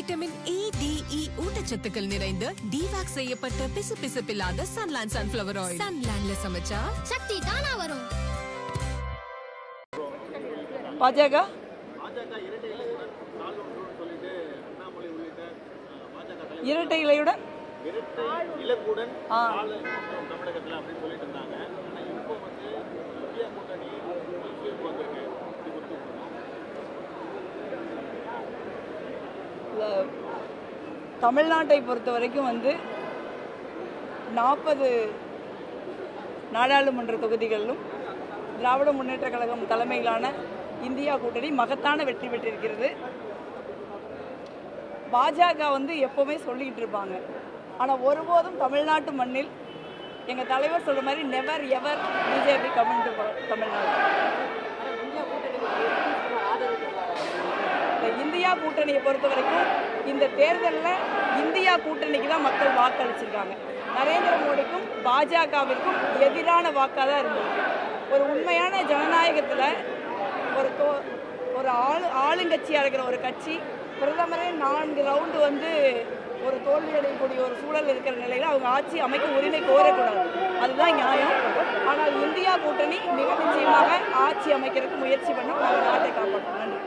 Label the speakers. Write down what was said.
Speaker 1: Vitamin A, D, இ ஊட்டச்சத்துக்கள் நிறைந்த டிவாக்ஸ் செய்யப்பட்ட பிசுபிசுப்பில்லாத சன்லாண்ட் சன்ஃபிளவர் ஆயில். சன்லாண்ட்ல சமைச்சா
Speaker 2: சக்தி தானா வரும்.
Speaker 3: பாஜக இரட்டை இலையுடன் தமிழ்நாட்டை பொறுத்த வரைக்கும் 40 நாடாளுமன்ற தொகுதிகளிலும் திராவிட முன்னேற்ற கழகம் தலைமையிலான இந்தியா கூட்டணி மகத்தான வெற்றி பெற்றிருக்கிறது. பாஜக எப்பவுமே சொல்லிக்கிட்டு இருப்பாங்க, ஆனால் ஒருபோதும் தமிழ்நாட்டு மண்ணில் எங்கள் தலைவர் சொல்கிற மாதிரி never ever BJP coming to Tamil Nadu. India கூட்டணியை பொறுத்த வரைக்கும் இந்த தேர்தலில் இந்தியா கூட்டணிக்கு தான் மக்கள் வாக்களிச்சிருக்காங்க. நரேந்திர மோடிக்கும் பாஜகவிற்கும் எதிரான வாக்காக தான் இருந்தது. ஒரு உண்மையான ஜனநாயகத்தில் ஒரு ஆளுங்கட்சியாக இருக்கிற ஒரு கட்சி பிரதமரே 4 ரவுண்டு ஒரு தோல்வி அடையக்கூடிய ஒரு சூழல் இருக்கிற நிலையில் அவங்க ஆட்சி அமைக்க உரிமை கோரக்கூடாது, அதுதான் நியாயம். ஆனால் இந்தியா கூட்டணி மிக நிச்சயமாக ஆட்சி அமைக்கிறதுக்கு முயற்சி பண்ண நாட்டை காப்பாற்றணும். நன்றி.